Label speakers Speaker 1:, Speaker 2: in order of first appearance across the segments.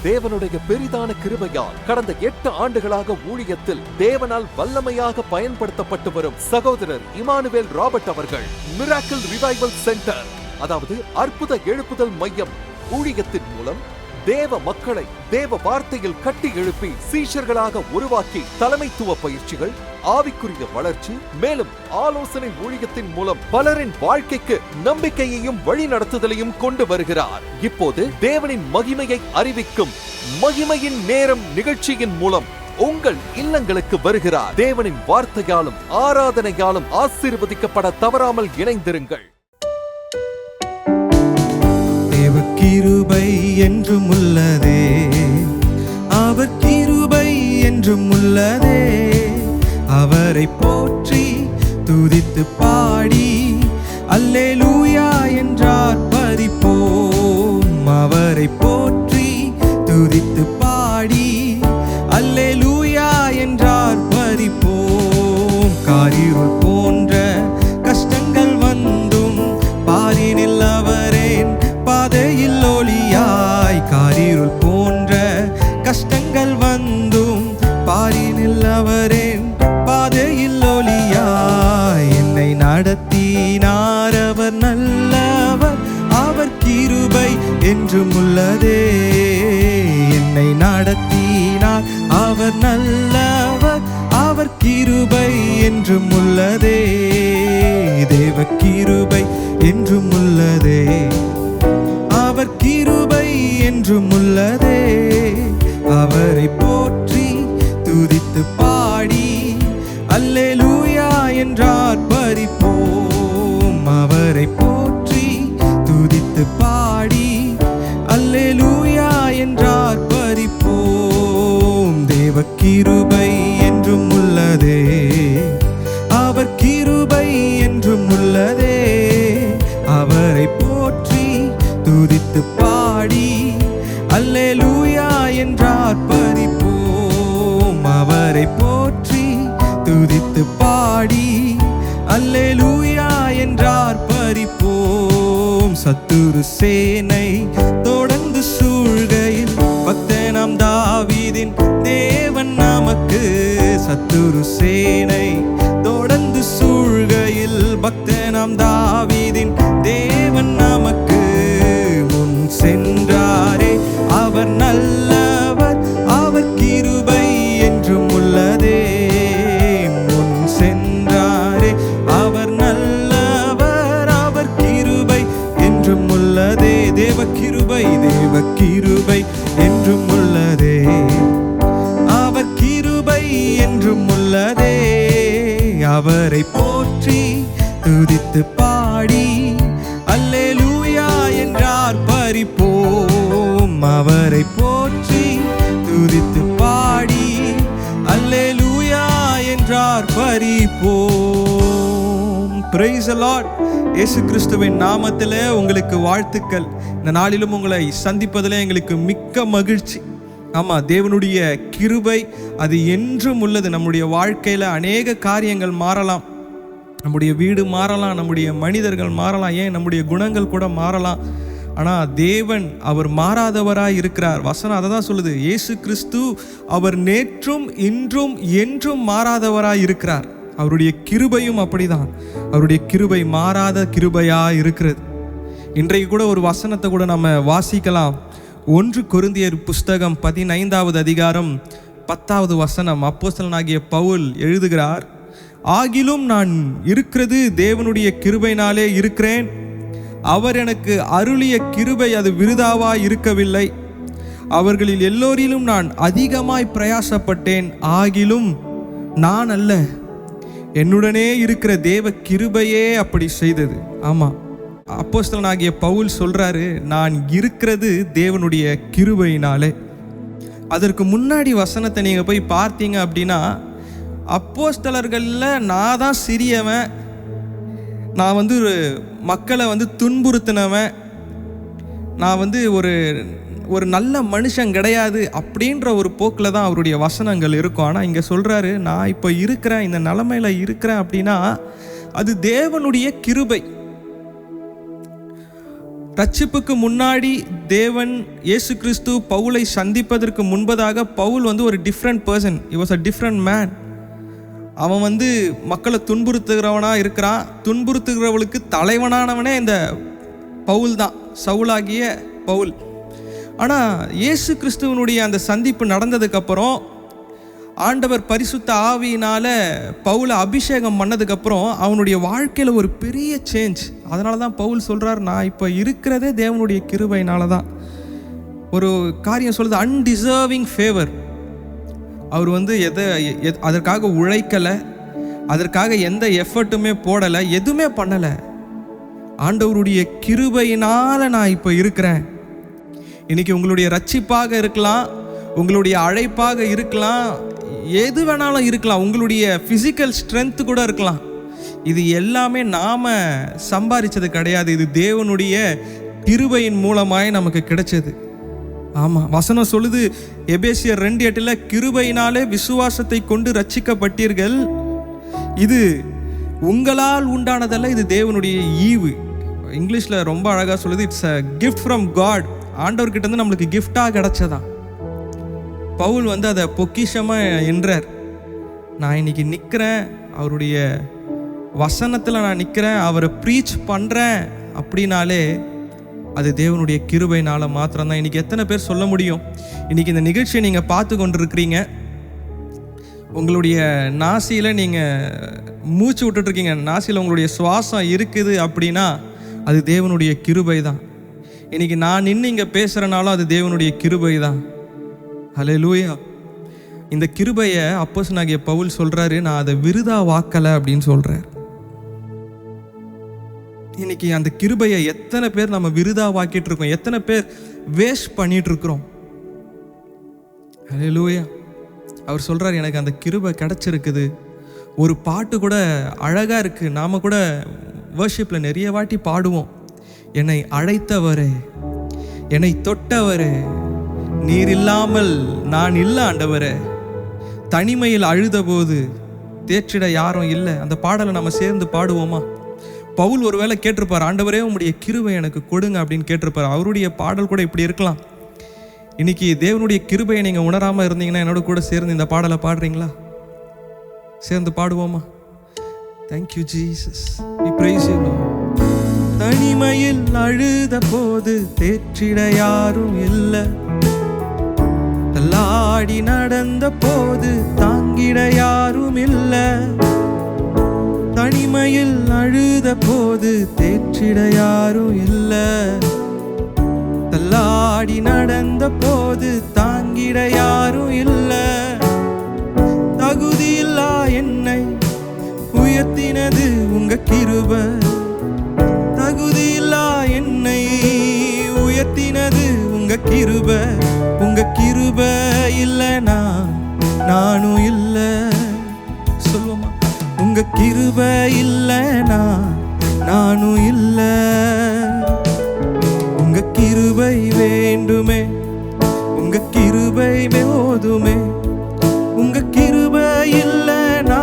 Speaker 1: தேவனுடைய பெரிதான கிருபையால் கடந்த 8 ஆண்டுகளாக ஊழியத்தில் தேவனால் வல்லமையாக பயன்படுத்தப்பட்டு வரும் சகோதரர் இமானுவேல் ராபர்ட் அவர்கள் மிராக்கிள் ரிவைவல் சென்டர், அதாவது அற்புத எழுப்புதல் மையம் ஊழியத்தின் மூலம் தேவ மக்களை தேவ வார்த்தையில் கட்டி எழுப்பி சீஷர்களாக உருவாக்கி தலைமைத்துவ பயிற்சிகள், ஆவிக்குரிய வளர்ச்சி, மேலும் ஆலோசனை ஊழியத்தின் மூலம் பலரின் வாழ்க்கைக்கு நம்பிக்கையையும் வழி நடத்துதலையும் கொண்டு வருகிறார். இப்போது தேவனின் மகிமையை அறிவிக்கும் மகிமையின் நேரம் நிகழ்ச்சியின் மூலம் உங்கள் இல்லங்களுக்கு வருகிறார். தேவனின் வார்த்தையாலும் ஆராதனையாலும் ஆசீர்வதிக்கப்பட தவறாமல் இணைந்திருங்கள்.
Speaker 2: கிருபை என்றும் உள்ளதே, அவர் கிருபை என்றும் உள்ளதே. அவரை போற்றி துதித்து பாடி அல்லேலூயா என்றார் பரிப்போம். அவரை போற்றி துதித்து பாடி அல்லேலூயா என்றார் பரிப்போம். காரிருள் போன்ற கஷ்டங்கள் வந்தும் பாரினில் அவரேன் பாதையில் ஒளியாய். காரிருள் போன்ற கஷ்டங்கள் வந்தும் பாரினில் அவரேன் பாதையில் ஒளியாய். என்னை நடத்தினார் அவர் நல்லவர், அவர் கிருபை என்றும் உள்ளதே. என்னை நடத்தினார் அவர் நல்லவர், அவர் கிருபை என்றும் உள்ளதே. தேவ கிருபை என்றும் உள்ளதே, அவர் கிருபை என்றும் உள்ளதே. அவரை போற்றி துதித்து பாடி அல்லேலூயா என்றார் பரிப்போம். அவரை போற்றி துதித்து பாடி அல்லேலூயா என்றார் பரிப்போம். தேவ கிருபை என்றும் உள்ளதே, அவர் கிருபை என்றும் உள்ளதே. அவரை போற்றி துதித்து பாடி அல்லேலூயா என்றார் பரிப்போம். அவரை போற்றி துதித்து பாடி அல்லேலூயா என்றார் பரிப்போம். சத்துரு சேனை தொடர்ந்து சூழ்கையில் பக்தனாம் தாவீதின் தேவன் நமக்கு. சத்துரு சேனை தொடர்ந்து சூழ்கையில் பக்தனாம் தாவீதின் தேவன் நமக்கு. முன் சென்றாரே அவர் நல்லவர், அவர் கிருபை என்றும் உள்ளதே. முன் சென்றாரே அவர் நல்லவர், அவர் கிருபை என்றும் உள்ளதே. தேவ கிருபை, தேவ கிருபை என்றும் உள்ளதே, அவர் கிருபை என்றும் உள்ளதே. அவரை போற்றி துதித்து பாடி அல்லேலூயா என்றார் பரிப்போம். அவரை போற்றி துதித்து பாடி அல்லேலூயா என்றார் பரிப்போம். Praise the Lord. இயேசு கிறிஸ்துவின் நாமத்திலே உங்களுக்கு வாழ்த்துக்கள். இந்த நாளிலும் உங்களை சந்திப்பதில் எங்களுக்கு மிக்க மகிழ்ச்சி. ஆமாம், தேவனுடைய கிருபை அது என்றும் உள்ளது. நம்முடைய வாழ்க்கையில் அநேக காரியங்கள் மாறலாம், நம்முடைய வீடு மாறலாம், நம்முடைய மனிதர்கள் மாறலாம், ஏன் நம்முடைய குணங்கள் கூட மாறலாம். ஆனால் தேவன் அவர் மாறாதவராய் இருக்கிறார். வசனம் அதை தான் சொல்லுது. இயேசு கிறிஸ்து அவர் நேற்றும் இன்றும் என்றும் மாறாதவராய் இருக்கிறார். அவருடைய கிருபையும் அப்படிதான். அவருடைய கிருபை மாறாத கிருபையாக இருக்கிறது. இன்றைக்கு கூட ஒரு வசனத்தை கூட நம்ம வாசிக்கலாம். 1 கொரிந்தியர் புஸ்தகம் 15வது அதிகாரம் 10வது வசனம். அப்போஸ்தலனாகிய பவுல் எழுதுகிறார், ஆகிலும் நான் இருக்கிறது தேவனுடைய கிருபையினாலே இருக்கிறேன். அவர் எனக்கு அருளிய கிருபை அது விருதாவாய் இருக்கவில்லை. அவர்களில் எல்லோரிலும் நான் அதிகமாய் பிரயாசப்பட்டேன். ஆகிலும் நான் அல்ல, என்னுடனே இருக்கிற தேவ கிருபையே அப்படி செய்தது. ஆமாம், அப்போஸ்தலனாகிய பவுல் சொல்றாரு, நான் இருக்கிறது தேவனுடைய கிருபையினாலே. அதற்கு முன்னாடி வசனத்தை நீங்கள் போய் பார்த்தீங்க அப்படின்னா, அப்போஸ்தலர்களில் நான் தான் சிறியவன், நான் ஒரு மக்களை துன்புறுத்தினவன், நான் ஒரு நல்ல மனுஷன் கிடையாது அப்படின்ற ஒரு போக்கில் தான் அவருடைய வசனங்கள் இருக்கும். ஆனால் இங்கே சொல்கிறாரு, நான் இப்போ இருக்கிறேன், இந்த நிலைமையில் இருக்கிறேன் அப்படின்னா அது தேவனுடைய கிருபை. ரட்சிப்புக்கு முன்னாடி தேவன் இயேசு கிறிஸ்து பவுலை சந்திப்பதற்கு முன்பதாக பவுல் ஒரு different person. he was a different man. அவன் மக்களை துன்புறுத்துகிறவனா இருக்கிறான். துன்புறுத்துகிறவளுக்கு தலைவனானவனே இந்த பவுல் தான், சவுலாகிய பவுல். ஆனால் இயேசு கிறிஸ்துவனுடைய அந்த சந்திப்பு நடந்ததுக்கப்புறம் ஆண்டவர் பரிசுத்த ஆவியினால பவுலை அபிஷேகம் பண்ணதுக்கப்புறம் அவனுடைய வாழ்க்கையில் ஒரு பெரிய சேஞ்ச். அதனால தான் பவுல் சொல்கிறார், நான் இப்போ இருக்கிறதே தேவனுடைய கிருபையினால தான். ஒரு காரியம் சொல்லுது, அன்டிசர்விங் ஃபேவர். அவர் அதற்காக உழைக்கலை, அதற்காக எந்த எஃபர்ட்டுமே போடலை, எதுவுமே பண்ணலை. ஆண்டவருடைய கிருபையினால் நான் இப்போ இருக்கிறேன். இன்னைக்கு உங்களுடைய ரட்சிப்பாக இருக்கலாம், உங்களுடைய அழைப்பாக இருக்கலாம், எது வேணாலும் இருக்கலாம், உங்களுடைய ஃபிசிக்கல் ஸ்ட்ரென்த் கூட இருக்கலாம். இது எல்லாமே நாம் சம்பாதிச்சது கிடையாது, இது தேவனுடைய கிருபையின் மூலமாய் நமக்கு கிடைச்சது. ஆமாம், வசனம் சொல்லுது எபேசியர் 2:8, கிருபையினாலே விசுவாசத்தை கொண்டு ரட்சிக்கப்பட்டீர்கள், இது உங்களால் உண்டானதல்ல, இது தேவனுடைய ஈவு. இங்கிலீஷில் ரொம்ப அழகாக சொல்லுது, it's a gift from God. ஆண்டவர்கிட்ட இருந்து நம்மளுக்கு கிஃப்டாக கிடைச்சதான். பவுல் அதை பொக்கிஷமாக என்றார். நான் இன்னைக்கு நிற்கிறேன், அவருடைய வசனத்தில் நான் நிற்கிறேன், அவரை ப்ரீச் பண்ணுறேன் அப்படின்னாலே அது தேவனுடைய கிருபையினால் மாத்திரம்தான். இன்றைக்கி எத்தனை பேர் சொல்ல முடியும்? இன்றைக்கி இந்த நிகழ்ச்சியை நீங்கள் பார்த்து கொண்டிருக்கிறீங்க, உங்களுடைய நாசியில் நீங்கள் மூச்சு விட்டுட்ருக்கீங்க, நாசியில் உங்களுடைய சுவாசம் இருக்குது அப்படின்னா அது தேவனுடைய கிருபை தான். இன்றைக்கி நான் நின்று இங்கே பேசுகிறனாலும் அது தேவனுடைய கிருபை தான். ஹல்லேலூயா. இந்த கிருபையை அப்போஸ்தலனாகிய பவுல் சொல்கிறாரு, நான் அதை விருதா வாக்கலை அப்படின்னு சொல்கிறார். இன்னைக்கு அந்த கிருபையை எத்தனை பேர் நம்ம விருதா வாக்கிட்டு இருக்கோம், எத்தனை பேர் வேஸ்ட் பண்ணிட்டு இருக்கிறோம். ஹல்லேலூயா. அவர் சொல்கிறார், எனக்கு அந்த கிருபை கிடச்சிருக்குது. ஒரு பாட்டு கூட அழகாக இருக்குது, நாம் கூட வர்ஷிப்பில் நிறைய வாட்டி பாடுவோம். என்னை அழைத்தவரே, என்னை தொட்டவரே, நீர் இல்லாமல் நான் இல்லை ஆண்டவரே, தனிமையில் அழுத போது தேற்றிட யாரும் இல்லை. அந்த பாடலை நம்ம சேர்ந்து பாடுவோமா? பவுல் ஒருவேளை கேட்டிருப்பார், ஆண்டவரே உம்முடைய கிருபை எனக்கு கொடுங்க அப்படின்னு கேட்டிருப்பார். அவருடைய பாடல் கூட இப்படி இருக்கலாம். இன்னைக்கு தேவனுடைய கிருபையை நீங்கள் உணராமல் இருந்தீங்கன்னா என்னோட கூட சேர்ந்து இந்த பாடலை பாடுறீங்களா? சேர்ந்து பாடுவோமா? Thank you Jesus, we praise you Lord. தனிமையில் அழுத போது தேற்றிட யாரும் இல்லை, தள்ளாடி நடந்த போது தாங்கிட யாரும் இல்லை. தனிமையில் அழுத போது தேற்றிட யாரும் இல்லை, தள்ளாடி நடந்த போது தாங்கிட யாரும் இல்லை. தகுதியில்லா என்னை உயர்த்தினது உங்க கிருபை, தகுதியில்லா என்னை உயர்த்தினது உங்க கிருபை. உங்க கிருபை இல்லைனா நானும் இல்லை. சொல்லுவோமா? உங்க கிருபை இல்லைனா நானும் இல்லை. உங்க கிருபை வேண்டுமே, உங்க கிருபை போதுமே. உங்க கிருபை இல்லைனா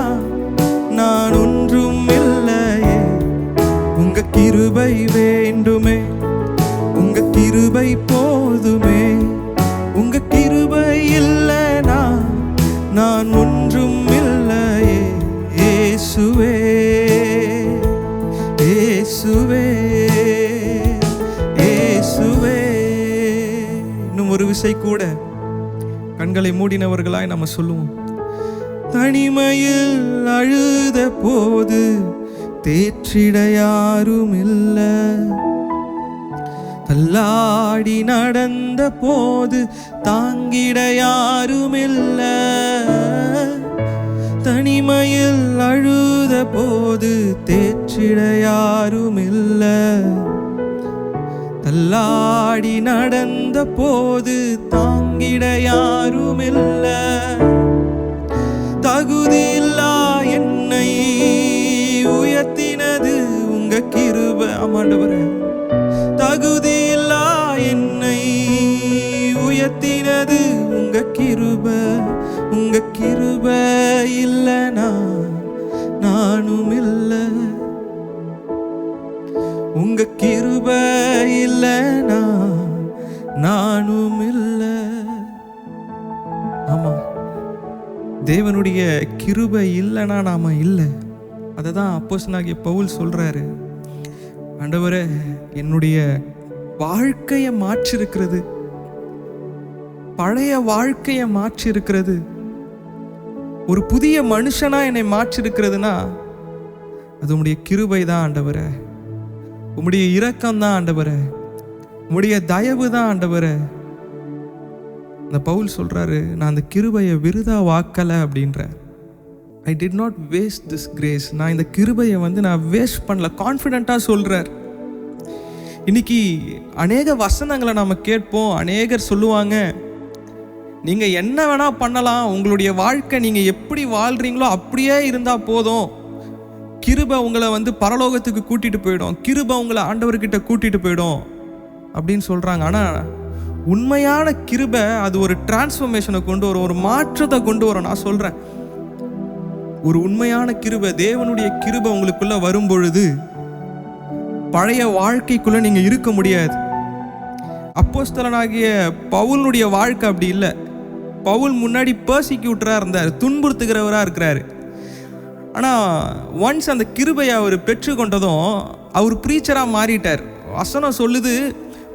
Speaker 2: நான் ஒன்றும் இல்லையே. உங்க கிருபை வேண்டுமே, உங்க கிருபை போதுமே. உங்க கிருபை இல்லைனா நான் ஒன்றும் இல்லையே. இயேசுவே, இயேசுவே, இயேசுவே. இன்னும் ஒரு விசை கூட கண்களை மூடினவர்களாய் நம்ம சொல்லுவோம். தனிமையில் அழுத போது தேற்றிட யாரும் இல்லை, தள்ளாடி நடந்த போது தாங்கிட யாரும் இல்லை. தனிமையில் அழுத போது தேற்றிட யாரும் இல்லை, தள்ளாடி நடந்த போது தாங்கிட யாரும் இல்லை. தகுதியில்லா என்னை உயர்த்தினது உங்க கிருபை. ஆமாண்டவரே, தகுதியில்லா என்னை உயர்த்தினது உங்க கிருபை. உங்க கிருபை இல்லைனா நானும் இல்லை. உங்க உங்க கிருபை இல்லைனா நானும் இல்லை. ஆமா, தேவனுடைய கிருபை இல்லைனா நாம இல்லை. அதை தான் அப்போஸ்தலனாகிய பவுல் சொல்றாரு, ஆண்டவரே என்னுடைய வாழ்க்கையை மாற்றிருக்கிறது, பழைய வாழ்க்கையை மாற்றிருக்கிறது, ஒரு புதிய மனுஷனா என்னை மாற்றிருக்கிறதுனா அது உம்முடைய கிருபை தான் ஆண்டவரே, உம்முடைய இரக்கம் தான் ஆண்டவரே, உம்முடைய தயவு தான் ஆண்டவரே. அந்த பவுல் சொல்றாரு, நான் அந்த கிருபையை விருதா வாக்கலை அப்படின்ற. I did not waste this grace. நான் இந்த கிருபையை நான் வேஸ்ட் பண்ணல, கான்ஃபிடென்ட்டாக சொல்கிறார். இன்னைக்கு அநேக வசனங்களை நாம் கேட்போம். அநேகர் சொல்லுவாங்க, நீங்கள் என்ன வேணால் பண்ணலாம், உங்களுடைய வாழ்க்கை நீங்கள் எப்படி வாழ்கிறீங்களோ அப்படியே இருந்தால் போதும், கிருபை உங்களை பரலோகத்துக்கு கூட்டிகிட்டு போயிடும், கிருபை உங்களை ஆண்டவர்கிட்ட கூட்டிகிட்டு போயிடும் அப்படின்னு சொல்கிறாங்க. ஆனால் உண்மையான கிருபை அது ஒரு டிரான்ஸ்ஃபர்மேஷனை கொண்டு வரும், ஒரு மாற்றத்தை கொண்டு வரும். நான் சொல்கிறேன், ஒரு உண்மையான கிருபை, தேவனுடைய கிருபை உங்களுக்குள்ள வரும் பொழுது பழைய வாழ்க்கைக்குள்ள நீங்க இருக்க முடியாது. அப்போஸ்தலனாகிய பவுலுடைய வாழ்க்கை அப்படி இல்லை. பவுல் முன்னாடி பர்சிக்யூட்டரா இருந்தார், துன்புறுத்துகிறவரா இருக்கிறாரு. ஆனா ஒன்ஸ் அந்த கிருபையை அவர் பெற்றுக்கொண்டதும் அவர் பிரீச்சரா மாறிட்டார். வசனம் சொல்லுது,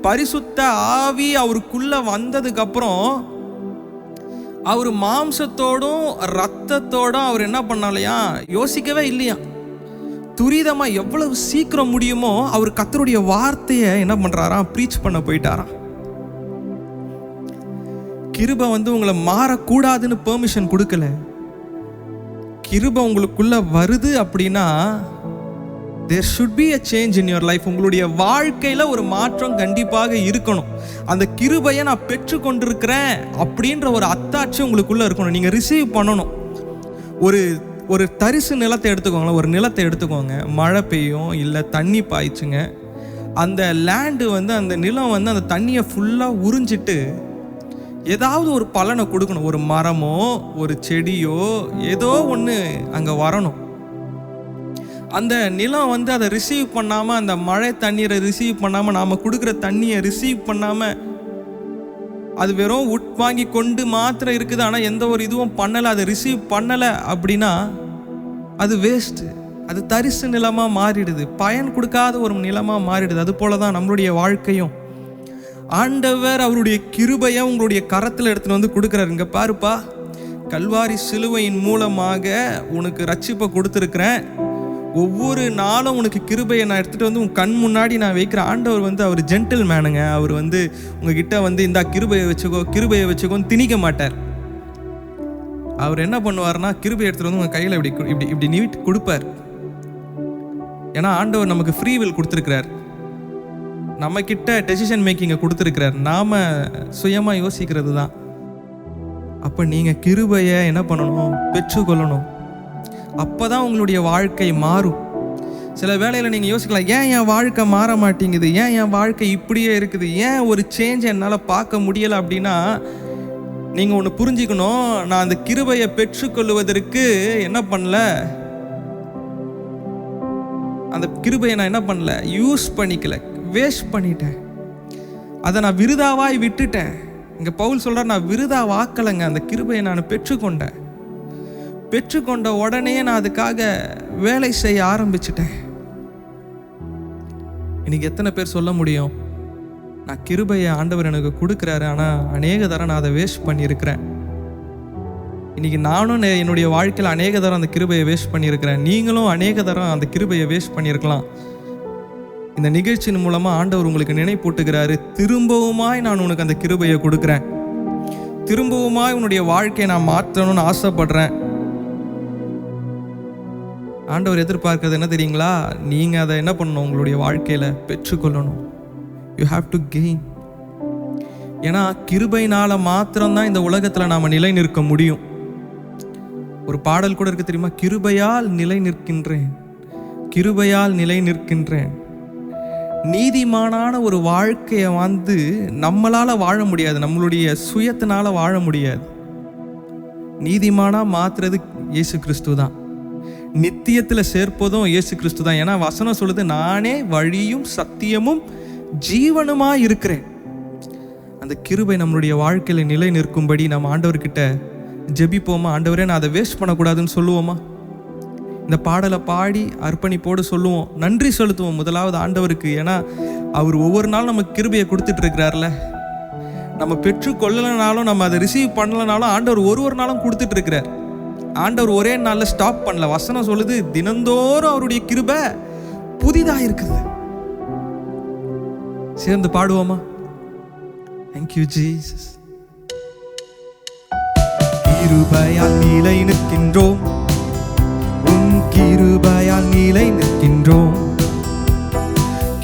Speaker 2: பரிசுத்த ஆவி அவருக்குள்ள வந்ததுக்கு அப்புறம் அவர் மாம்சத்தோடும் ரத்தத்தோடும் அவர் என்ன பண்ணலையா, யோசிக்கவே இல்லையா. துரிதமா எவ்வளவு சீக்கிரம் முடியுமோ அவர் கர்த்தருடைய வார்த்தையை என்ன பண்றாராம், ப்ரீச் பண்ண போயிட்டாராம். கிருபை உங்களை மாறக்கூடாதுன்னு பெர்மிஷன் கொடுக்கல. கிருபை உங்களுக்குள்ள வருது அப்படின்னா there should be a change in your life. உங்களுடைய வாழ்க்கையில ஒரு மாற்றம் கண்டிப்பாக இருக்கணும். அந்த கிருபையை நான் பெற்று கொண்டிருக்கிறேன் அப்படின்ற ஒரு அத்தாட்சி உங்களுக்குள்ள இருக்கணும். நீங்க ரிசீவ் பண்ணணும். ஒரு தரிசு நிலத்தை எடுத்துக்கோங்களேன், ஒரு நிலத்தை எடுத்துக்கோங்க, மழை பெய்யும் இல்லை தண்ணி பாய்ச்சுங்க, அந்த லேண்டு அந்த நிலம் அந்த தண்ணியை ஃபுல்லாக உறிஞ்சிட்டு ஏதாவது ஒரு பலனை கொடுக்கணும். ஒரு மரமோ ஒரு செடியோ ஏதோ ஒன்று அங்கே வரணும். அந்த நிலம் அதை ரிசீவ் பண்ணாமல், அந்த மழை தண்ணீரை ரிசீவ் பண்ணாமல், நாம் கொடுக்குற தண்ணியை ரிசீவ் பண்ணாமல், அது வெறும் உட்வாங்கி கொண்டு மாத்திரம் இருக்குது, ஆனால் எந்த ஒரு இதுவும் பண்ணலை, அதை ரிசீவ் பண்ணலை அப்படின்னா அது வேஸ்ட்டு. அது தரிசு நிலமாக மாறிடுது, பயன் கொடுக்காத ஒரு நிலமாக மாறிடுது. அது போல தான் நம்மளுடைய வாழ்க்கையும். ஆண்டவர் அவருடைய கிருபையை உங்களுடைய கரத்தில் எடுத்துகிட்டு கொடுக்குறாரு. இங்கே பாருப்பா, கல்வாரி சிலுவையின் மூலமாக உனக்கு ரட்சிப்பை கொடுத்துருக்குறேன், ஒவ்வொரு நாளும் உனக்கு கிருபையை நான் எடுத்துகிட்டு உன் கண் முன்னாடி நான் வைக்கிறேன். ஆண்டவர் அவர் ஜென்டில் மேனுங்க. அவர் உங்ககிட்ட இந்த கிருபையை வச்சுக்கோன்னு திணிக்க மாட்டார். அவர் என்ன பண்ணுவார்னா, கிருபையை எடுத்துகிட்டு உங்கள் கையில் இப்படி நீட் கொடுப்பார். ஏன்னா ஆண்டவர் நமக்கு ஃப்ரீ வில் கொடுத்துருக்கிறார், நம்மக்கிட்ட டெசிஷன் மேக்கிங்கை கொடுத்துருக்கிறார், நாம் சுயமாக யோசிக்கிறது தான். அப்போ நீங்கள் கிருபையை என்ன பண்ணணும், பெற்றுக்கொள்ளணும். அப்போ தான் உங்களுடைய வாழ்க்கை மாறும். சில வேளையில் நீங்கள் யோசிக்கலாம், ஏன் என் வாழ்க்கை மாற மாட்டேங்குது, ஏன் என் வாழ்க்கை இப்படியே இருக்குது, ஏன் ஒரு சேஞ்ச் என்னால் பார்க்க முடியலை அப்படின்னா, நீங்கள் ஒன்று புரிஞ்சுக்கணும். நான் அந்த கிருபையை பெற்றுக்கொள்வதற்கு என்ன பண்ணல, அந்த கிருபையை நான் என்ன பண்ணல, யூஸ் பண்ணிக்கல, வேஸ்ட் பண்ணிட்டேன். அதை நான் விருதாவாய் விட்டுட்டேன். இங்கே பவுல் சொல்கிறார், நான் விருதா வாக்கலைங்க, அந்த கிருபையை நான் பெற்றுக்கொண்டேன். பெற்றுக்கொண்ட உடனே நான் அதுக்காக வேலை செய்ய ஆரம்பிச்சிட்டேன். இன்னைக்கு எத்தனை பேர் சொல்ல முடியும், நான் கிருபையை ஆண்டவர் எனக்கு கொடுக்குறாரு, ஆனால் அநேக தரம் நான் அதை வேஸ்ட் பண்ணியிருக்கிறேன். இன்னைக்கு நானும் என்னுடைய வாழ்க்கையில் அநேக தரம் அந்த கிருபையை வேஸ்ட் பண்ணியிருக்கிறேன். நீங்களும் அநேக தரம் அந்த கிருபையை வேஸ்ட் பண்ணியிருக்கலாம். இந்த நிகழ்ச்சியின் மூலமாக ஆண்டவர் உங்களுக்கு நினைப்பூட்டுகிறாரு, திரும்பவுமாய் நான் உனக்கு அந்த கிருபையை கொடுக்குறேன், திரும்பவுமாய் உன்னுடைய வாழ்க்கையை நான் மாற்றணும்னு ஆசைப்படுறேன். ஆண்டவர் எதிர்பார்க்கிறது என்ன தெரியுங்களா, நீங்கள் அதை என்ன பண்ணணும், உங்களுடைய வாழ்க்கையில் பெற்றுக்கொள்ளணும். You have to gain. ஏன்னா கிருபையினால் மாத்திரம்தான் இந்த உலகத்தில் நாம் நிலை நிற்க முடியும். ஒரு பாடல் கூட இருக்கு தெரியுமா, கிருபையால் நிலை நிற்கின்றேன், கிருபையால் நிலை நிற்கின்றேன். நீதிமானான ஒரு வாழ்க்கையை நம்மளால் வாழ முடியாது, நம்மளுடைய சுயத்தினால வாழ முடியாது. நீதிமானா மாத்துறது இயேசு கிறிஸ்து தான். நித்தியத்தில் சேர்ப்பதும் இயேசு கிறிஸ்து தான். ஏன்னா வசனம் சொல்லுது, நானே வழியும் சத்தியமும் ஜீவனுமாக இருக்கிறேன். அந்த கிருபை நம்மளுடைய வாழ்க்கையில் நிலை நிற்கும்படி நம்ம ஆண்டவர்கிட்ட ஜெபிப்போமா? ஆண்டவரே, நான் அதை வேஸ்ட் பண்ணக்கூடாதுன்னு சொல்லுவோமா? இந்த பாடலை பாடி அர்ப்பணிப்போடு சொல்லுவோம், நன்றி செலுத்துவோம் முதலாவது ஆண்டவருக்கு. ஏன்னா அவர் ஒவ்வொரு நாளும் நமக்கு கிருபையை கொடுத்துட்டு இருக்கிறார்ல. நம்ம பெற்றுக்கொள்ளலைனாலும், நம்ம அதை ரிசீவ் பண்ணலனாலும் ஆண்டவர் ஒரு நாளும் கொடுத்துட்டு இருக்கிறார். ஆண்டவர் ஒரே நாளில் ஸ்டாப் பண்ணல. வசனம் சொல்லுது, தினந்தோறும் அவருடைய கிருபை புதிதாக இருக்குது. சேர்ந்து பாடுவோமா? Thank you Jesus. கிருபையால் நிலை நிற்கின்றோம், உன் கிருபையால் நிலை நிற்கின்றோம்,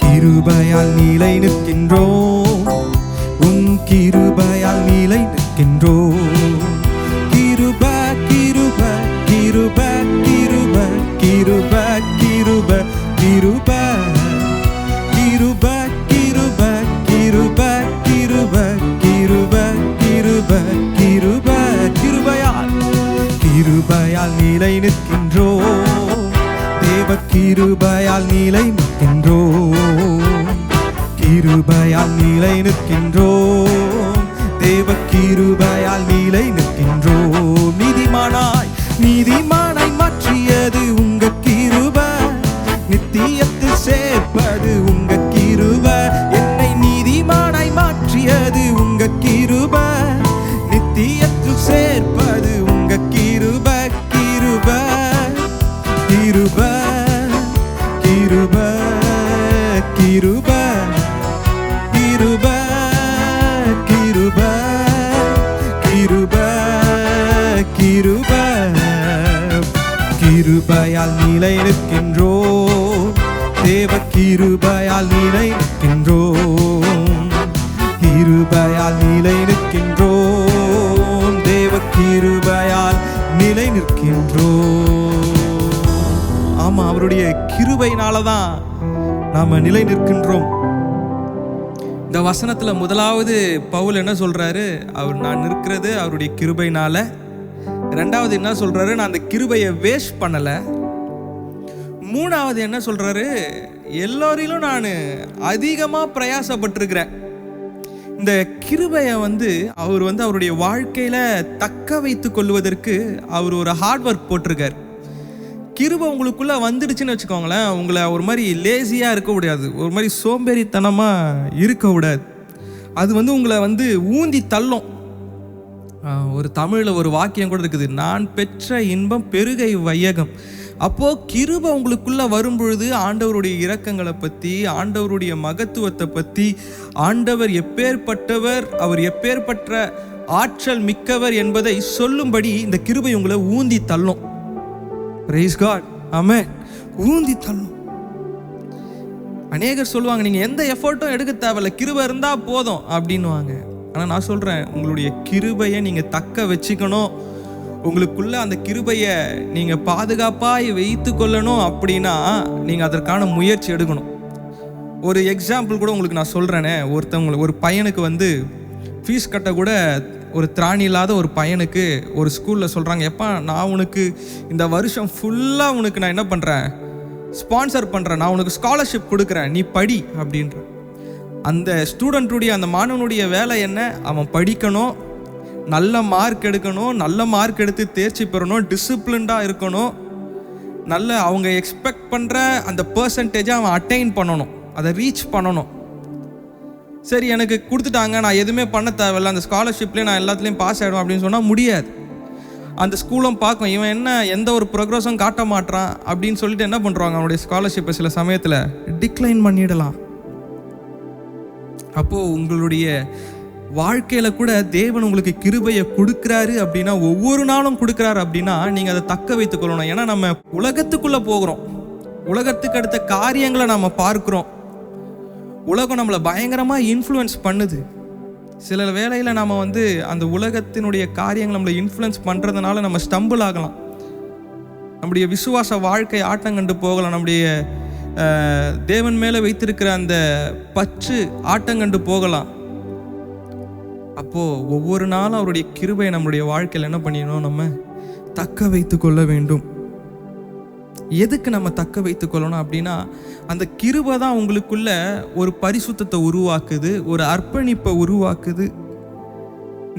Speaker 2: கிருபையால் நிலை நிற்கின்றோம், உன் கிருபையால் நிலை நிற்கின்றோம். கிருப கிருப கிருப கிருப கிருப கிருப கிருப கிருப கிருப கிருப கிருப கிருப கிருப கிருப கிருபையால் கிருபையால் நிலை நிற்கின்றோம், தேவ கிருபையால் நிலை நிற்கின்றோம், கிருபையால் நிலை நிற்கின்றோம், தேவ கிருபையால் நிலை நிற்கின்றோம். நீதிமானாய் மாற்றியது உங்க கிருபை, நித்தியத்தில் சேர்ப்பது உங்க கிருபை. என்னை நீதிமானாய் மாற்றியது உங்க கிருபை, நித்தியத்தில் சேர்ப்பது உங்க கிருபை. கிருபை கிருபை கிருபை கிருபை கிருபை கிருபை கிருபை கிருபை கிருபையால் நிலை நிற்கின்றோம், தேவ கிருபையால் நிலை நிற்கின்றோம், கிருபையால் நிலை நிற்கின்றோம், தேவ கிருபையால் நிலை நிற்கின்றோம். ஆமா, அவருடைய கிருபையினால தான் நாம நிலை நிற்கின்றோம். இந்த வசனத்துல முதலாவது பவுல் என்ன சொல்றாரு? நான் நிற்கிறது அவருடைய கிருபையினால. ரெண்டாவது என்ன சொல்றாரு? நான் அந்த கிருபையை வேஸ்ட் பண்ணல. மூணாவது என்ன சொல்றாரு? எல்லோரிலும் நான் அதிகமா பிரயாசப்பட்டிருக்கிறேன். இந்த கிருபையை அவர் அவருடைய வாழ்க்கையில தக்க வைத்து கொள்வதற்கு அவர் ஒரு ஹார்ட் ஒர்க் போட்டிருக்கார். கிருபை உங்களுக்குள்ள வந்துடுச்சுன்னு வச்சுக்கோங்களேன், உங்களை ஒரு மாதிரி லேசியா இருக்க முடியாது, ஒரு மாதிரி சோம்பேறித்தனமா இருக்க கூடாது. அது உங்களை ஊந்தி தள்ளும். ஒரு தமிழில் ஒரு வாக்கியம் கூட இருக்குது, நான் பெற்ற இன்பம் பெருகை வையகம். அப்போது கிருபை உங்களுக்குள்ளே வரும்பொழுது ஆண்டவருடைய இரக்கங்களை பற்றி, ஆண்டவருடைய மகத்துவத்தை பற்றி, ஆண்டவர் எப்பேற்பட்டவர், அவர் எப்பேற்பட்ட ஆற்றல் மிக்கவர் என்பதை சொல்லும்படி இந்த கிருபை உங்களை ஊந்தி தள்ளும். பிரைஸ் காட், ஆமென். ஊந்தி தள்ளும். அநேகர் சொல்லுவாங்க, நீங்கள் எந்த எஃபர்ட்டும் எடுக்க தேவையில்ல, கிருபை இருந்தால் போதும் அப்படின்வாங்க. ஆனால் நான் சொல்கிறேன், உங்களுடைய கிருபையை நீங்கள் தக்க வச்சுக்கணும், உங்களுக்குள்ள அந்த கிருபையை நீங்கள் பாதுகாப்பாக வைத்து கொள்ளணும் அப்படின்னா நீங்கள் அதற்கான முயற்சி எடுக்கணும். ஒரு எக்ஸாம்பிள் கூட உங்களுக்கு நான் சொல்கிறேனே. ஒரு பையனுக்கு ஃபீஸ் கட்ட கூட ஒரு திராணி இல்லாத ஒரு பையனுக்கு ஒரு ஸ்கூலில் சொல்கிறாங்க, எப்பா நான் உனக்கு இந்த வருஷம் ஃபுல்லாக உனக்கு நான் என்ன பண்ணுறேன், ஸ்பான்சர் பண்ணுறேன், நான் உனக்கு ஸ்காலர்ஷிப் கொடுக்குறேன், நீ படி அப்படின்ற. அந்த ஸ்டூடெண்ட்டுடைய, அந்த மாணவனுடைய வேலை என்ன? அவன் படிக்கணும், நல்ல மார்க் எடுக்கணும், நல்ல மார்க் எடுத்து தேர்ச்சி பெறணும், டிசிப்ளின்டாக இருக்கணும், நல்ல அவங்க எக்ஸ்பெக்ட் பண்ணுற அந்த பர்சன்டேஜை அவன் அட்டைன் பண்ணணும், அதை ரீச் பண்ணணும். சரி, எனக்கு கொடுத்துட்டாங்க, நான் எதுவுமே பண்ண தேவையில்ல, அந்த ஸ்காலர்ஷிப்லேயே நான் எல்லாத்துலேயும் பாஸ் ஆகிடும் அப்படின்னு சொன்னால் முடியாது. அந்த ஸ்கூலும் பார்க்கும், இவன் என்ன எந்த ஒரு ப்ரோக்ரஸும் காட்ட மாட்டான் அப்படின்னு சொல்லிட்டு என்ன பண்ணுறாங்க, அவனுடைய ஸ்காலர்ஷிப்பை சில சமயத்தில் டிக்ளைன் பண்ணிடலாம். அப்போது உங்களுடைய வாழ்க்கையில் கூட தேவன் உங்களுக்கு கிருபையை கொடுக்குறாரு அப்படின்னா, ஒவ்வொரு நாளும் கொடுக்குறாரு அப்படின்னா நீங்கள் அதை தக்க வைத்துக் கொள்ளணும். ஏன்னா நம்ம உலகத்துக்குள்ளே போகிறோம், உலகத்துக்கு அடுத்த காரியங்களை நம்ம பார்க்குறோம், உலகம் நம்மளை பயங்கரமாக இன்ஃப்ளூயன்ஸ் பண்ணுது. சில வேளையில் நம்ம அந்த உலகத்தினுடைய காரியங்கள் நம்மளை இன்ஃப்ளூயன்ஸ் பண்ணுறதுனால நம்ம ஸ்டம்பிள் ஆகலாம், நம்முடைய விசுவாச வாழ்க்கை ஆட்டங்கண்டு போகலாம், நம்முடைய தேவன் மேலே வைத்திருக்கிற அந்த பற்று ஆட்டங்கண்டு போகலாம். அப்போது ஒவ்வொரு நாளும் அவருடைய கிருபையை நம்மளுடைய வாழ்க்கையில் என்ன பண்ணிடணும், நம்ம தக்க வைத்து கொள்ள வேண்டும். எதுக்கு நம்ம தக்க வைத்துக் கொள்ளணும் அப்படின்னா, அந்த கிருபை தான் உங்களுக்குள்ள ஒரு பரிசுத்தத்தை உருவாக்குது, ஒரு அர்ப்பணிப்பை உருவாக்குது.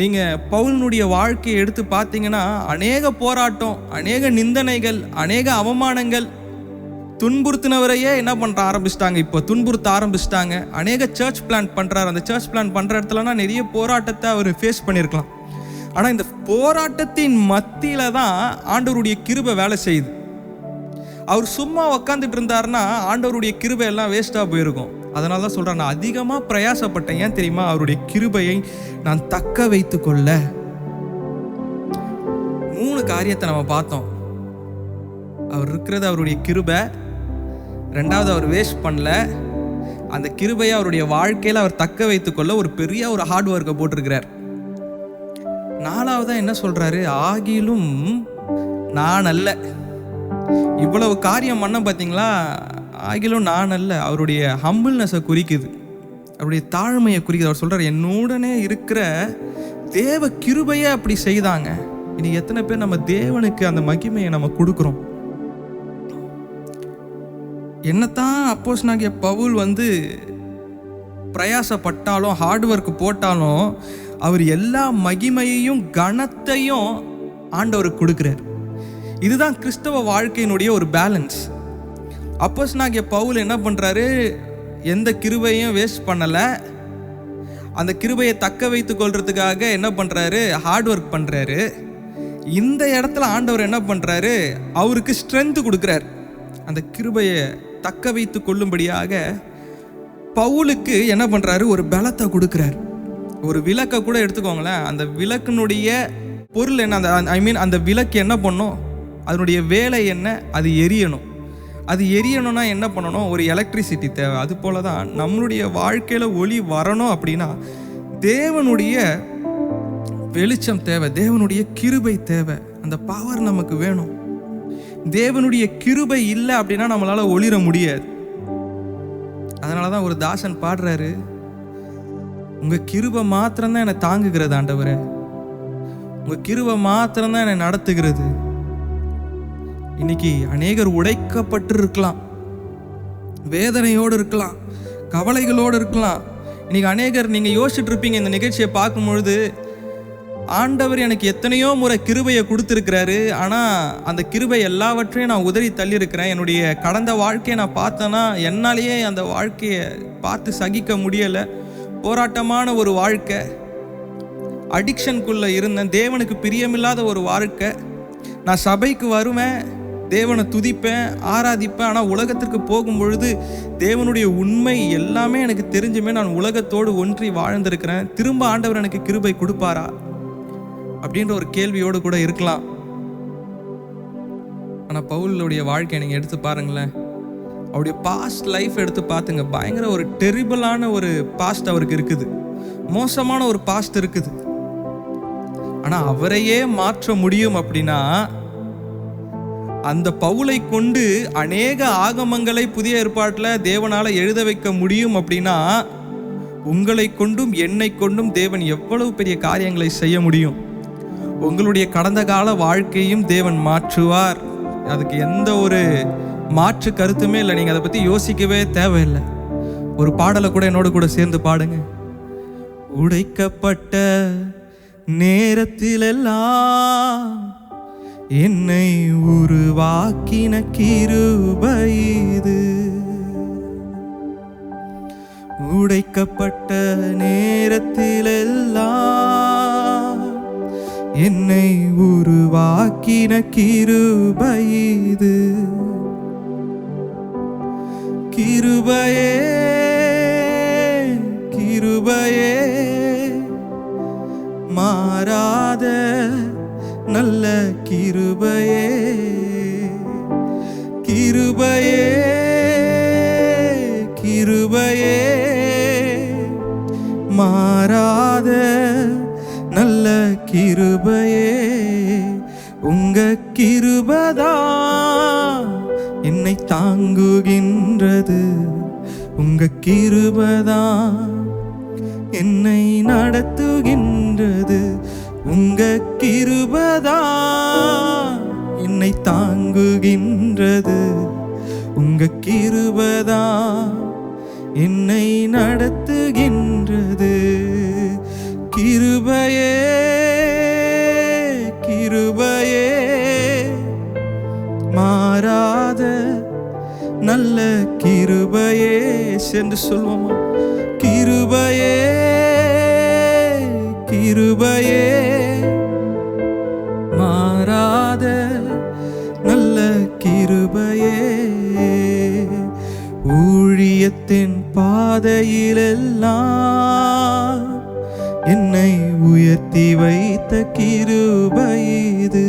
Speaker 2: நீங்கள் பவுலினுடைய வாழ்க்கையை எடுத்து பார்த்தீங்கன்னா, அநேக போராட்டம், அநேக நிந்தனைகள், அநேக அவமானங்கள், துன்புறுத்தினவரையே என்ன பண்ணுற ஆரம்பிச்சிட்டாங்க, இப்போ துன்புறுத்த ஆரம்பிச்சிட்டாங்க. அநேக சர்ச் பிளான் பண்ணுறாரு. அந்த சர்ச் பிளான் பண்ணுற இடத்துலனா நிறைய போராட்டத்தை அவர் ஃபேஸ் பண்ணியிருக்கலாம். ஆனால் இந்த போராட்டத்தின் மத்தியில் தான் ஆண்டவருடைய கிருபை வேலை செய்யுது. அவர் சும்மா உக்காந்துட்டு இருந்தாருன்னா ஆண்டவருடைய கிருபை எல்லாம் வேஸ்ட்டாக போயிருக்கும். அதனால தான் சொல்கிறேன், நான் அதிகமாக பிரயாசப்பட்டேன். ஏன் தெரியுமா? அவருடைய கிருபையை நான் தக்க வைத்து கொள்ள. 3 காரியத்தை நம்ம பார்த்தோம். அவர் இருக்கிறது அவருடைய கிருபை. 2வது, அவர் வேஸ்ட் பண்ணல. அந்த கிருபையை அவருடைய வாழ்க்கையில் அவர் தக்க வைத்து கொள்ள ஒரு பெரிய ஒரு ஹார்ட் ஒர்க்கை போட்டிருக்கிறார். 4வதா என்ன சொல்றாரு? ஆகிலும் நான் அல்ல. இவ்வளவு காரியம் பண்ண பார்த்தீங்களா? ஆகிலும் நான் அல்ல. அவருடைய ஹம்பிள்னஸை குறிக்குது, அவருடைய தாழ்மையை குறிக்குது. அவர் சொல்றாரு, என்னுடனே இருக்கிற தேவ கிருபையை அப்படி செய்தாங்க. இனி எத்தனை பேர் நம்ம தேவனுக்கு அந்த மகிமையை நம்ம கொடுக்குறோம்? என்னத்தான் அப்போஸ்தலனாகிய பவுல் பிரயாசப்பட்டாலும், ஹார்ட் ஒர்க் போட்டாலும், அவர் எல்லா மகிமையையும் கனத்தையும் ஆண்டவருக்கு கொடுக்குறார். இதுதான் கிறிஸ்தவ வாழ்க்கையினுடைய ஒரு பேலன்ஸ். அப்போஸ்தலனாகிய பவுல் என்ன பண்ணுறாரு? எந்த கிருபையும் வேஸ்ட் பண்ணலை. அந்த கிருபையை தக்க வைத்து கொள்றதுக்காக என்ன பண்ணுறாரு? ஹார்ட் ஒர்க் பண்ணுறாரு. இந்த இடத்துல ஆண்டவர் என்ன பண்ணுறாரு? அவருக்கு ஸ்ட்ரென்த் கொடுக்குறார். அந்த கிருபையை தக்க வைத்து கொள்ளும்படியாக பவுலுக்கு என்ன பண்ணுறாரு? ஒரு பலத்தை கொடுக்குறார். ஒரு விளக்கை கூட எடுத்துக்கோங்களேன். அந்த விளக்கினுடைய பொருள் என்ன? அந்த விளக்கு என்ன பண்ணும்? அதனுடைய வேலை என்ன? அது எரியணும். அது எரியணும்னா என்ன பண்ணணும்? ஒரு எலக்ட்ரிசிட்டி தேவை. அது போல தான் நம்மளுடைய வாழ்க்கையில் ஒளி வரணும் அப்படின்னா தேவனுடைய வெளிச்சம் தேவை, தேவனுடைய கிருபை தேவை. அந்த பவர் நமக்கு வேணும். தேவனுடைய கிருபை இல்லை அப்படின்னா நம்மளால் ஒளிர முடியாது. அதனால தான் ஒரு தாசன் பாடுறாரு, உங்கள் கிருபை மாத்திரம்தான் என்னை தாங்குகிறது ஆண்டவரே, உங்கள் கிருபை மாத்திரம்தான் என்னை நடத்துகிறது. இன்னைக்கு அநேகர் உடைக்கப்பட்டு இருக்கலாம், வேதனையோடு இருக்கலாம், கவலைகளோடு இருக்கலாம். இன்னைக்கு அநேகர் நீங்கள் யோசிச்சுட்டு இருப்பீங்க இந்த நிகழ்ச்சியை பார்க்கும்பொழுது, ஆண்டவர் எனக்கு எத்தனையோ முறை கிருபையை கொடுத்துருக்கிறாரு, ஆனால் அந்த கிருபை எல்லாவற்றையும் நான் உதறி தள்ளியிருக்கிறேன். என்னுடைய கடந்த வாழ்க்கையை நான் பார்த்தேன்னா என்னாலேயே அந்த வாழ்க்கையை பார்த்து சகிக்க முடியலை. போராட்டமான ஒரு வாழ்க்கை, அடிக்ஷனுக்குள்ளே இருந்தேன், தேவனுக்கு பிரியமில்லாத ஒரு வாழ்க்கை. நான் சபைக்கு வருவேன், தேவனை துதிப்பேன், ஆராதிப்பேன். ஆனால் உலகத்திற்கு போகும் பொழுது தேவனுடைய உண்மை எல்லாமே எனக்கு தெரிஞ்சுமே நான் உலகத்தோடு ஒன்றி வாழ்ந்திருக்கிறேன். திரும்ப ஆண்டவர் எனக்கு கிருபை கொடுப்பாரா அப்படின்ற ஒரு கேள்வியோடு கூட இருக்கலாம். ஆனால் பவுலுடைய வாழ்க்கையை நீங்கள் எடுத்து பாருங்களேன், அவருடைய பாஸ்ட் லைஃப் எடுத்து பார்த்துங்க. பயங்கர ஒரு டெரிபிளான ஒரு பாஸ்ட் அவருக்கு இருக்குது, மோசமான ஒரு பாஸ்ட் இருக்குது. ஆனால் அவரையே மாற்ற முடியும் அப்படின்னா, அந்த பவுலை கொண்டு அநேக ஆகமங்களை புதிய ஏற்பாட்டில் தேவனால் எழுத வைக்க முடியும் அப்படின்னா, உங்களை கொண்டும் என்னை கொண்டும் தேவன் எவ்வளவு பெரிய காரியங்களை செய்ய முடியும். உங்களுடைய கடந்த கால வாழ்க்கையும் தேவன் மாற்றுவார். அதுக்கு எந்த ஒரு மாற்று கருத்துமே இல்லை. நீங்கள் அதை பற்றி யோசிக்கவே தேவையில்லை. ஒரு பாடலை கூட என்னோட கூட சேர்ந்து பாடுங்க. உடைக்கப்பட்ட நேரத்திலெல்லாம் என்னை உருவாக்கின கிருபை இது. உடைக்கப்பட்ட நேரத்திலெல்லாம் என்னை உருவாக்கின கிருபை இது. கிருபையே கிருபையே மாறாத நல்ல கிருபையே. கிருபையே கிருபையே மாறாத நல்ல கிருபையே. உங்க கிருபைதான் என்னை தாங்குகின்றது. உங்க கிருபைதான் என்னை நடத்துகின்றது. உங்க கிருபைதான் என்னை தாங்குகின்றது. கிருபைதான் என்னை நடத்துகின்றது. கிருபையே கிருபையே மாறாத நல்ல கிருபையே என்று சொல்வோமா? கிருபையே கிருபையே மாறாத நல்ல கிருபையே. ஊழியத்தின் பாதையிலெல்லாம் என்னை உயர்த்தி வைத்த கிருபை இது.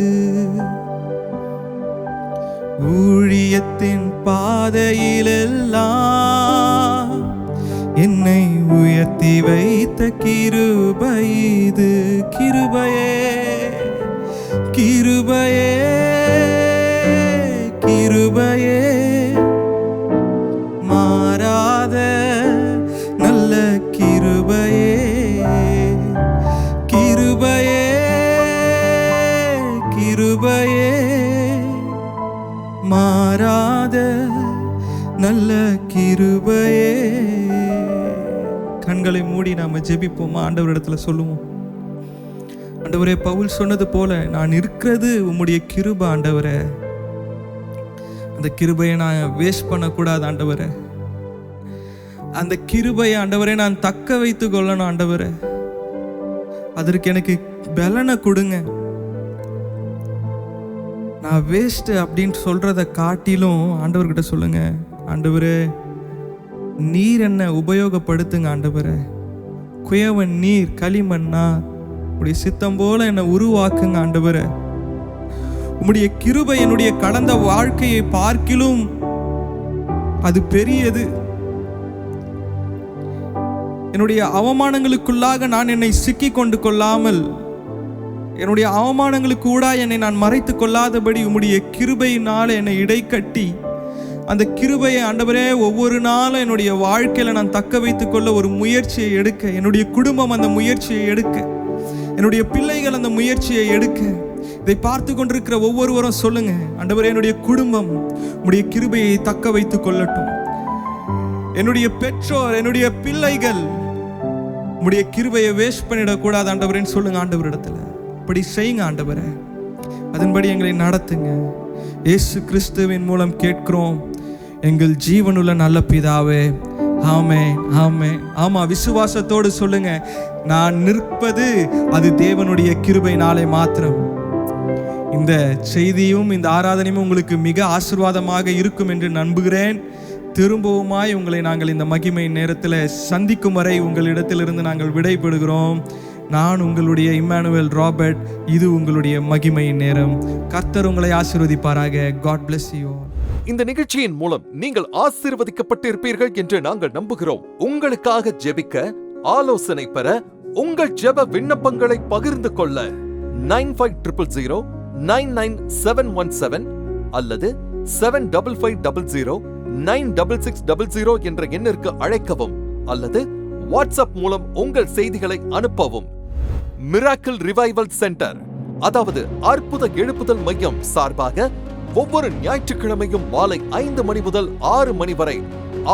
Speaker 2: ஊழியத்தின் பாதையிலெல்லாம் என்னை உயர்த்தி வைத்த கிருபை இது. கிருபையே கிருபையே கிருபையே மாறாத நல்ல கிருபையே. கிருபையே கிருபையே மாறாத நல்ல கிருபையே. கண்களை மூடி நாம ஜெபிப்போமா? ஆண்டவரிடத்துல சொல்லுவோம், ஆண்டவரே, பவுல் சொன்னது போல நான் இருக்கிறது உம்முடைய கிருபை ஆண்டவரே. அந்த கிருபையை நான் வேஸ்ட் பண்ணக்கூடாது ஆண்டவரே. அந்த கிருபையை ஆண்டவரே நான் தக்க வைத்து கொள்ளணும் ஆண்டவரே. அதற்கு எனக்கு பலனை கொடுங்க. நான் வேஸ்ட் அப்படின்னு சொல்றத காட்டிலும் ஆண்டவர்கிட்ட சொல்லுங்க, ஆண்டவரே நீர் என்ன உபயோகப்படுத்துங்க ஆண்டவரே. குயவன் நீர், களிமண்ணா, உடைய சித்தம் போல என்னை உருவாக்குங்க ஆண்டவரே. உம்முடைய கிருபை என்னுடைய கடந்த வாழ்க்கையை பார்க்கிலும் அது பெரியது. என்னுடைய அவமானங்களுக்குள்ளாக நான் என்னை சிக்கி கொண்டு கொள்ளாமல், என்னுடைய அவமானங்களுக்கு கூட என்னை நான் மறைத்து கொள்ளாதபடி உம்முடைய கிருபையினால் என்னை இடைக்கட்டி, அந்த கிருபையை ஆண்டவரே ஒவ்வொரு நாளும் என்னுடைய வாழ்க்கையில நான் தக்க வைத்துக் கொள்ள ஒரு முயற்சியை எடுக்க, என்னுடைய குடும்பம் அந்த முயற்சியை எடுக்க, என்னுடைய பிள்ளைகள் அந்த முயற்சியை எடுக்க, இதை பார்த்து கொண்டிருக்கிற ஒவ்வொருவரும் சொல்லுங்க, ஆண்டவரே என்னுடைய குடும்பம் உம்முடைய கிருபையை தக்க வைத்துக் கொள்ளட்டும். என்னுடைய பெற்றோர், என்னுடைய பிள்ளைகள் உம்முடைய கிருபையை வேஸ்ட் பண்ணிடக்கூடாது ஆண்டவரேன்னு சொல்லுங்க. ஆண்டவரிடத்துல இப்படி செய்யுங்க ஆண்டவரே, அதன்படி எங்களை நடத்துங்க. இயேசு கிறிஸ்துவின் மூலம் கேட்கிறோம் எங்கள் ஜீவனுள்ள நல்ல பிதாவே, ஆமென் ஆமென். ஆமா, விசுவாசத்தோடு சொல்லுங்க, நான் நிற்பது அது தேவனுடைய கிருபையினாலே மாத்திரம். இந்த செய்தியும் இந்த ஆராதனையும் உங்களுக்கு மிக ஆசீர்வாதமாக இருக்கும் என்று நம்புகிறேன். திரும்பவுமாய் உங்களை நாங்கள் இந்த மகிமை நேரத்தில் சந்திக்கும் வரை உங்களிடத்திலிருந்து நாங்கள் விடைபெறுகிறோம். நான் உங்களுடைய இம்மானுவேல் ராபர்ட். இது உங்களுடைய மகிமை நேரம். கர்த்தர் உங்களை ஆசீர்வதிப்பாராக. God bless you all.
Speaker 1: இந்த நிகழ்ச்சியின் மூலம் நீங்கள் ஆசீர்வதிக்கப்பட்டிருப்பீர்கள் என்று நாங்கள் நம்புகிறோம். உங்களுக்காக ஜெபிக்க, ஆலோசனை பெற, உங்கள் ஜெப விண்ணப்பங்களை பகிர்ந்து கொள்ள 9500099717 அல்லது 7550096600 என்ற எண்ணிற்கு அழைக்கவும் அல்லது வாட்ஸ்அப் மூலம் உங்கள் செய்திகளை அனுப்பவும். மிராக்கிள் ரிவைவல் சென்டர், அதாவது அற்புத எழுப்புதல் மையம் சார்பாக ஒவ்வொரு ஞாயிற்றுக்கிழமையும் மாலை 5 மணி முதல் 6 மணி வரை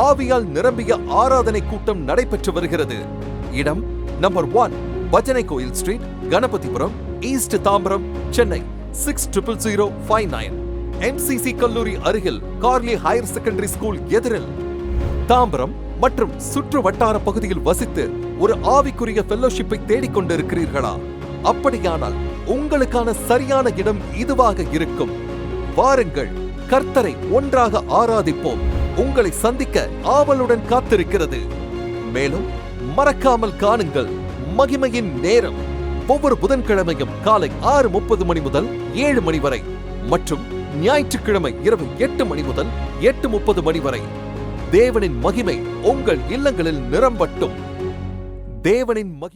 Speaker 1: ஆவியால் நிரம்பிய ஆராதனை கூட்டம் நடைபெற்று வருகிறது. இடம் நம்பர் 1, பஜனை கோயில் street, Ganapathipuram, east Tambaram, Chennai 600059. MCC கல்லூரி அருகில் கார்லி ஹையர் செகண்டரி ஸ்கூல் எதிரில். தாம்பரம் மற்றும் சுற்று வட்டார பகுதியில் வசித்து ஒரு ஆவிக்குரிய ஃபெல்லோஷிப்பை தேடிக்கொண்டிருக்கிறீர்களா? அப்படியானால் உங்களுக்கான சரியான இடம் இதுவாக இருக்கும். வாருங்கள், கர்த்தரை ஒன்றாக ஆராதிப்போம். உங்களை சந்திக்க ஆவலுடன் காத்திருக்கிறது. மேலும் மறக்காமல் காணுங்கள் மகிமையின் நேரம். ஒவ்வொரு புதன்கிழமையும் காலை 6:30 மணி முதல் 7 மணி வரை மற்றும் ஞாயிற்றுக்கிழமை இரவு 8 மணி முதல் 8:30 மணி வரை. தேவனின் மகிமை உங்கள் இல்லங்களில் நிரம்பட்டும். தேவனின் மகிமை